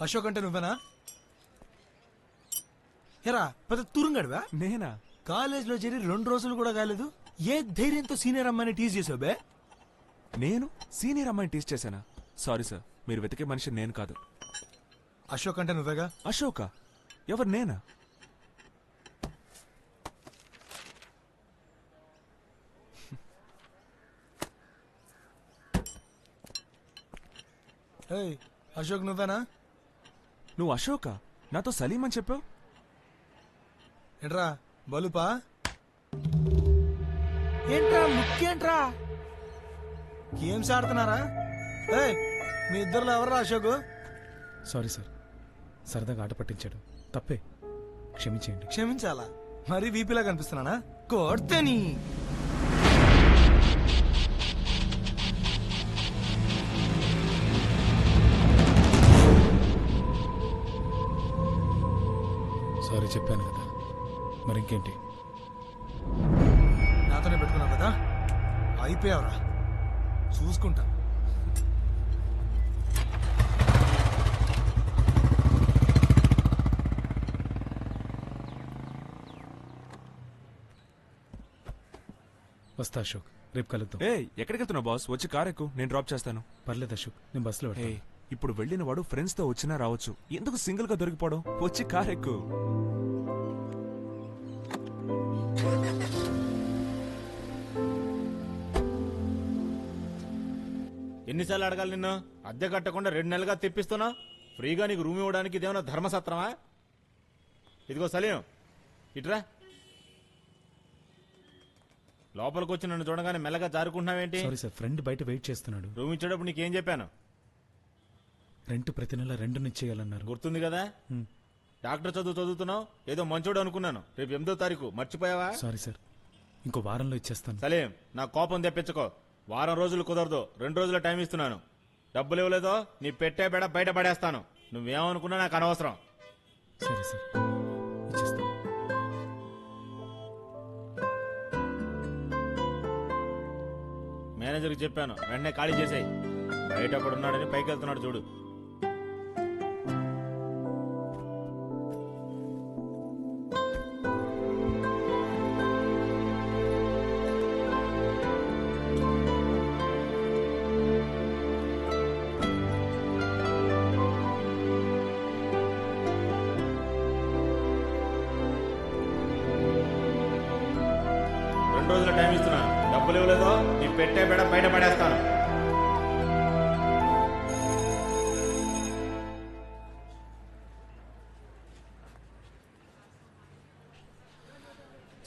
అశోక్ అంటే నువ్వేనా? ఎరా పెద్ద తురుంగడివా? నేనా? కాలేజ్లో చేరి 2 రోజులు కూడా కాలేదు, ఏ ధైర్యంతో సీనియర్ అమ్మాయిని టీజ్ చేసావు బే? నేను సీనియర్ అమ్మాయిని టీచ్ చేశానా? సారీ సార్, మీరు వెతికే మనిషి నేను కాదు. అశోక్ అంటే నువ్వేగా? అశోక? ఎవరు, నేనా? ఏయ్, అశోక్ నువ్వేనా? నువ్వు అశోక? నాతో సలీం అని చెప్పావు. ఏంట్రా బలుపా? ఏంట్రా ముఖ్యేంట్రా? గేమ్స్ ఆడుతున్నారా? ఏయ్, మీ ఇద్దరులో ఎవర్రా అశోక్? సారీ సార్, సరదాగా ఆట పట్టించాడు, తప్పే, క్షమించేయండి. క్షమించాలా? మరీ వీపీలా కనిపిస్తున్నానా? కొడితేని సారీ చెప్పాను కదా, మరి ఇంకేంటి? నాతోనే పెట్టుకున్నావు కదా, అయిపోయావురా, చూసుకుంటా. వస్తా అశోక్, రేపు కలుద్దాం. ఏ ఎక్కడికి వెళ్తున్నావు బాస్? వచ్చి కార్ ఎక్కు, నేను డ్రాప్ చేస్తాను. పర్లేదు అశోక్, నేను బస్సులో ఏ వెళ్తాను. ఇప్పుడు వెళ్ళిన వాడు ఫ్రెండ్స్ తో వచ్చినా రావచ్చు, ఎందుకు సింగిల్ గా దొరికిపోవడం? వచ్చి కార్ ఎక్కు. ఎన్నిసార్లు అడగాలి నిన్ను? అద్దె కట్టకుండా 2 నెలలుగా తెప్పిస్తున్నా, ఫ్రీగా నీకు రూమ్ ఇవ్వడానికి ఇదేమన్నా ధర్మసత్రమా? ఇదిగో సలీం, ఇట్రా. లోపలికి వచ్చి నన్ను చూడగానే మెల్లగా జారుకుంటున్నావేంటి? సారీ సార్, ఫ్రెండ్ బయట వెయిట్ చేస్తున్నాడు. రూమ్ ఇచ్చేటప్పుడు నీకేం చెప్పాను? రెంట్ ప్రతి నెల 2 ఇచ్చేయాలన్నారు. గుర్తుంది కదా? డాక్టర్ చదువుతున్నావు, ఏదో మంచోడు అనుకున్నాను. రేపు 8వ తారీఖు, మర్చిపోయావా? సారీ సార్, ఇంకో వారంలో ఇచ్చేస్తాను. సలీం, నా కోపం తెప్పించుకో. వారం రోజులు కుదరదు, 2 రోజుల టైం ఇస్తున్నాను. డబ్బులు ఇవ్వలేదో నీ పెట్టే బెడ బయట పడేస్తాను. నువ్వేమనుకున్నా నాకు అనవసరం. సరే సార్, ఇచ్చేస్తాను. మేనేజర్కి చెప్పాను, వెంటనే ఖాళీ చేసేయి. బయట ఒకడున్నాడని పైకి వెళ్తున్నాడు చూడు. రోజుల టైం ఇస్తున్నాను, డబ్బులు ఇవ్వలేదో నీ పెట్టే బెడ బయట పడేస్తాను.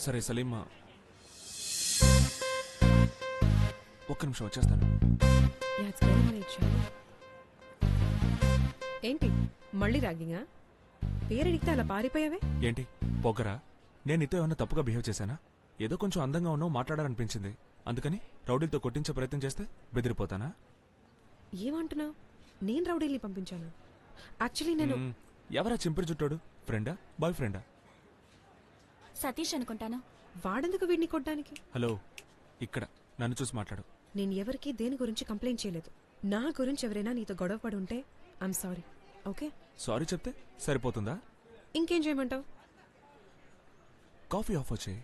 సరే సలీం, ఒక్క నిమిషం వచ్చేస్తాను. ఏంటి మళ్ళీ ర్యాగింగా? పేరడిగితే అలా పారిపోయావే ఏంటి పొగరా? నేను నీతో ఏమన్నా తప్పుగా బిహేవ్ చేశానా? ఏదో కొంచెం అందంగా ఉన్నావు, మాట్లాడాలనిపించింది, అందుకని రౌడీలతో కొట్టించే ప్రయత్నం చేస్తే బెదిరిపోతానా? ఏమంటున్నావు? నేను రౌడీల్ని పంపించాను. యాక్చువల్లీ నేను ఎవరా చింపిరి చుట్టాడు? ఫ్రెండా, బాయ్ ఫ్రెండా? సతీష్ అనుకుంటాను. వాడెందుకు వీడిని కొట్టడానికి? హలో, ఇక్కడ నన్ను చూసి మాట్లాడు. నేను ఎవరికి దేని గురించి కంప్లైంట్ చేయలేదు. నా గురించి ఎవరైనా నీతో గొడవ పడి ఉంటే ఐఎమ్ సారీ. ఓకే, సారీ చెప్తే సరిపోతుందా? ఇంకేం చేయమంటావు? కాఫీ ఆఫర్ చేయి.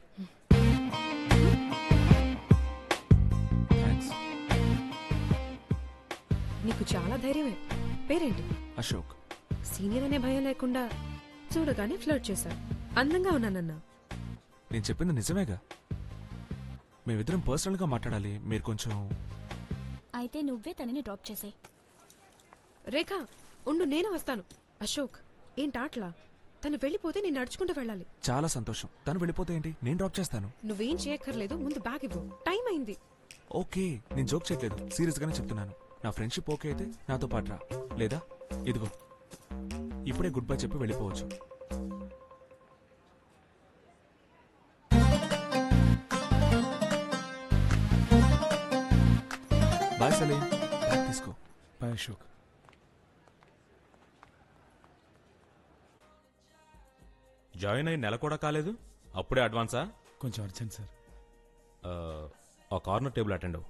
నీకు చాలా ధైర్యమే. పేరేంటి? అశోక్. సీనియర్ అనే భయం లేకుండా చూడగానే ఫ్లర్ట్ చేశావు. అందంగా ఉన్నానన్నా. నేను చెప్పింది నిజమేగా. మేమిద్దరం పర్సనల్ గా మాట్లాడాలి, మీరు కొంచెం. అయితే నువ్వే తనని డ్రాప్ చేసే. రేఖ ఉండు, నేను వస్తాను. అశోక్ ఏంటాట్లా? తను వెళ్ళిపోతే నేను నడుచుకుంటూ వెళ్ళాలి. చాలా సంతోషం. తను వెళ్ళిపోతే ఏంటి, నేను డ్రాప్ చేస్తాను. నువ్వేం చేయక్కర్లేదు, ముందు బ్యాగ్ ఇవ్వు, టైం అయింది. ఓకే, నేను జోక్ చేయట్లేదు, సీరియస్ గానే చెప్తున్నాను. నా ఫ్రెండ్షిప్ ఓకే అయితే నాతో పాటు రా, లేదా ఇదిగో ఇప్పుడే గుడ్ బై చెప్పి వెళ్ళిపోవచ్చు. బాయ్ సలీం, తీసుకో. బాయ్ అశోక్. జాయిన్ అయ్యి నెల కూడా కాలేదు, అప్పుడే అడ్వాన్సా? కొంచెం అర్జెంట్ సార్. ఆ కార్నర్ టేబుల్ అటెండ్ అవ్వు.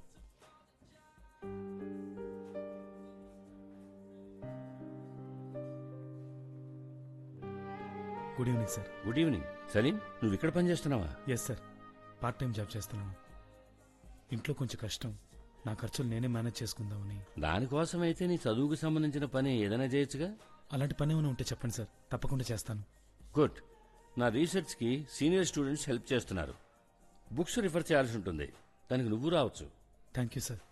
Good evening sir. Good evening. Saleem, నువ్వు ఇక్కడ పని చేస్తున్నావా? Yes sir, part time job చేస్తున్నాను. ఇంట్లో కొంచెం కష్టం, నా ఖర్చులు నేనే మేనేజ్ చేసుకుందామని. దానికోసం అయితే నీ చదువుకు సంబంధించిన పని ఏదైనా చేయొచ్చుగా. అలాంటి పని ఏమైనా ఉంటే చెప్పండి సార్, తప్పకుండా చేస్తాను. గుడ్. నా రీసెర్చ్కి సీనియర్ స్టూడెంట్స్ హెల్ప్ చేస్తున్నారు. బుక్స్ రిఫర్ చేయాల్సి ఉంటుంది, దానికి నువ్వు రావచ్చు. Thank you sir.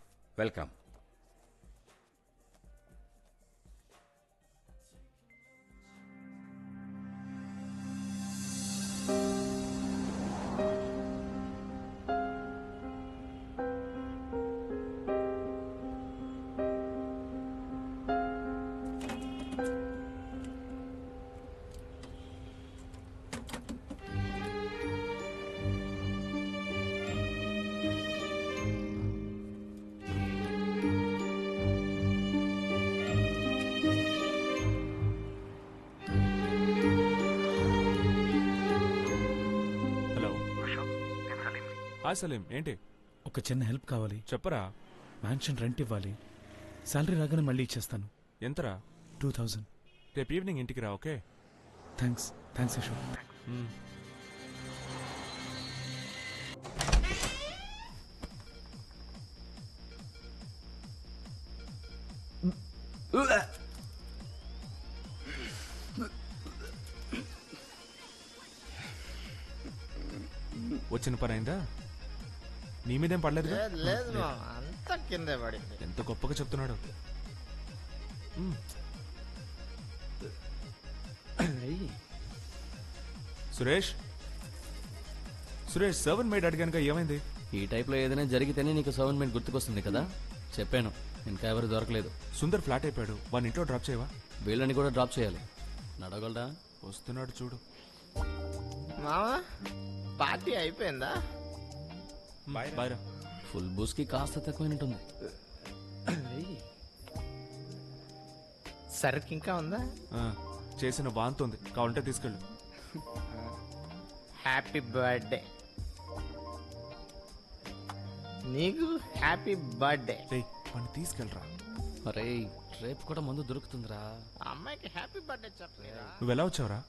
Welcome. Hello hi Saleem, ఏంటి ఒక చిన్న హెల్ప్ కావాలి. చెప్పరా. మ్యాన్షన్ రెంట్ ఇవ్వాలి. శాలరీ రాగానే మళ్ళీ ఇచ్చేస్తాను. ఎంతరా? 2000. రేపు ఈవినింగ్ ఇంటికి రా. ఓకే. థ్యాంక్స్ అశోక్. వచ్చిన పని అయిందా? నీ మీదేం పడలేదు. లేదు మామ, అంతా కిందే పడింది. ఎంత గొప్పగా చెప్తున్నాడు. సురేష్ సర్వెంట్ మేడ్ అడిగానుగా, ఏమైంది? ఈ టైప్లో ఏదైనా జరిగితేనే నీకు సర్వెంట్మెంట్ గుర్తుకొస్తుంది కదా. చెప్పాను, ఇంకా ఎవరు దొరకలేదు. సుందర్ ఫ్లాట్ అయిపోయాడు, వాడిని ఇంట్లో డ్రాప్ చేయవా? వీళ్ళని కూడా డ్రాప్ చేయాలి. నడగలరా? వస్తున్నాడు చూడు. మామా, పార్టీ అయిపోయిందా? బాయ్ రా. ఫుల్ బూస్కి కాస్త తక్కువైనట్టుంది. సరుకు ఇంకా ఉందా? చేసిన వాంతుంది, కావాలంటే తీసుకెళ్ళు. హ్యాపీ బర్త్డే నీకు, హ్యాపీ బర్త్డే. వాడిని తీసుకెళ్ళరా. అరే, రేపు కూడా మందు దొరుకుతుందిరా. అమ్మాయికి హ్యాపీ బర్త్డే చెప్పలేదా? నువ్వు ఎలా వచ్చావురా?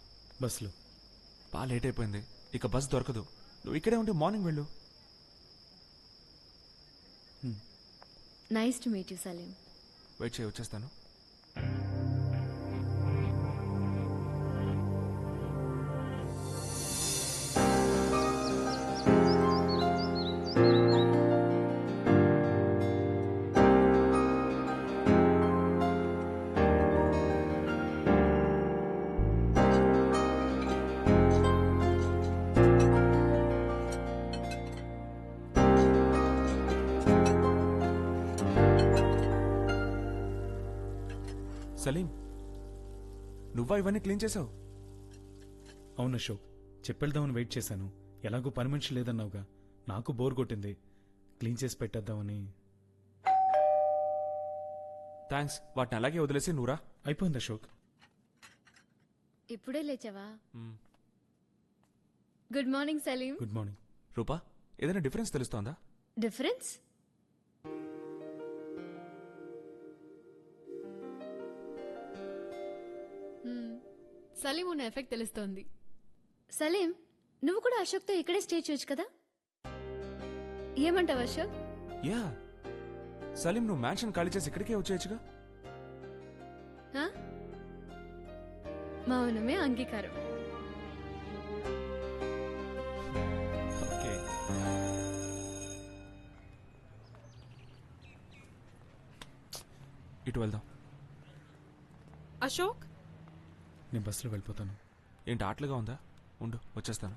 బస్సులో. బాగా లేట్ అయిపోయింది, ఇక బస్ దొరకదు. నువ్వు ఇక్కడే ఉంటే మార్నింగ్ వెళ్ళు. Nice to meet you Saleem. Wait చేయి, వచ్చేస్తాను. సలీం, నువ్వా ఇవన్నీ క్లీన్ చేసావు? అవును అశోక్, చెప్పెళ్దామని వెయిట్ చేశాను. ఎలాగో పని మనిషి లేదన్నావుగా, నాకు బోర్ కొట్టింది. క్లీన్ చేసి పెట్టేద్దామని. థ్యాంక్స్. వాటిని అలాగే వదిలేసి నువ్వురా. అయిపోయింది అశోక్. ఇప్పుడే లేచావా? Good morning Salim. Good morning. Rupa, ఏదైనా డిఫరెన్స్ తెలుస్తోందా? డిఫరెన్స్? సలీం ఉన్న ఎఫెక్ట్ తెలుస్తోంది. సలీం, నువ్వు కూడా అశోక్తో ఇక్కడే స్టే చేయొచ్చు కదా. ఏమంటావు అశోక్? యా, సలీం నువ్వు మ్యాన్షన్ ఖాళీ చేసి ఇక్కడికే వచ్చేయచ్చుగా. మౌనమే అంగీకారం. ఓకే. ఇటు వెళ్దాం. అశోక్, నేను బస్సులో వెళ్ళిపోతాను. ఏంటి ఆటలుగా ఉందా? ఉండు, వచ్చేస్తాను.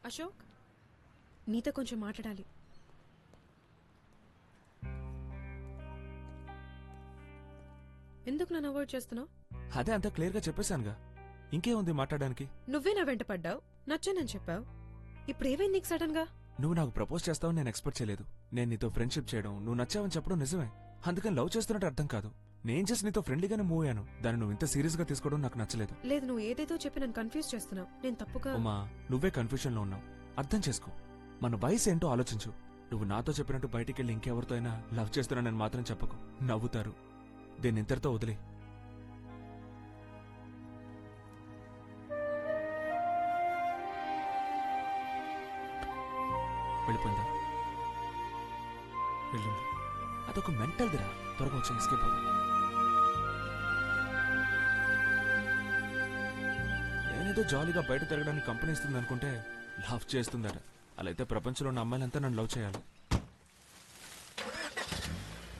అశోక్, నీతో కొంచెం మాట్లాడాలి. ఎందుకు నన్ను అవాయిడ్ చేస్తున్నావు? అదే అంతా క్లియర్గా చెప్పేశానుగా, ఇంకేముంది మాట్లాడడానికి? నువ్వే నా వెంట పడ్డావు, నచ్చానని చెప్పావు. ఇప్పుడు ఏమైంది నీకు సడన్ గా? నువ్వు నాకు ప్రపోజ్ చేస్తావని నేను ఎక్స్పెక్ట్ చేయలేదు. నేను నీతో ఫ్రెండ్షిప్ చేయడం, నువ్వు నచ్చావని చెప్పడం నిజమే. అందుకని లవ్ చేస్తున్నట్టు అర్థం కాదు. నేను జస్ట్ నీతో ఫ్రెండ్లీగానే మూవ్ అయ్యాను. దాన్ని నువ్వు ఇంత సీరియస్ గా తీసుకోవడం నాకు నచ్చలేదు. లేదు, నువ్వు ఏదేదో చెప్పి నన్ను కన్ఫ్యూజ్ చేస్తున్నావు. నేను తప్పుగా... ఉమా, నువ్వే కన్ఫ్యూజన్ లో ఉన్నావు. అర్థం చేసుకో. మన వయసు ఏంటో ఆలోచించు. నువ్వు నాతో చెప్పినట్టు బయటికి వెళ్ళి ఇంకెవరితో అయినా లవ్ చేస్తున్నానని మాత్రం చెప్పకు, నవ్వుతారు. దీన్ని ఇంతటితో వదిలే. వెళ్ళిపోయిందా? వెళ్ళింది. అదొక మెంటల్ దిరా. త్వరగా వచ్చి ఎస్కేప్ అవుదాం. నేనేదో జాలీగా బయట తిరగడానికి కంపెనీ ఇస్తుంది అనుకుంటే లవ్ చేస్తుందట. అలా అయితే ప్రపంచంలో ఉన్న అమ్మాయిలంతా నన్ను లవ్ చేయాలి.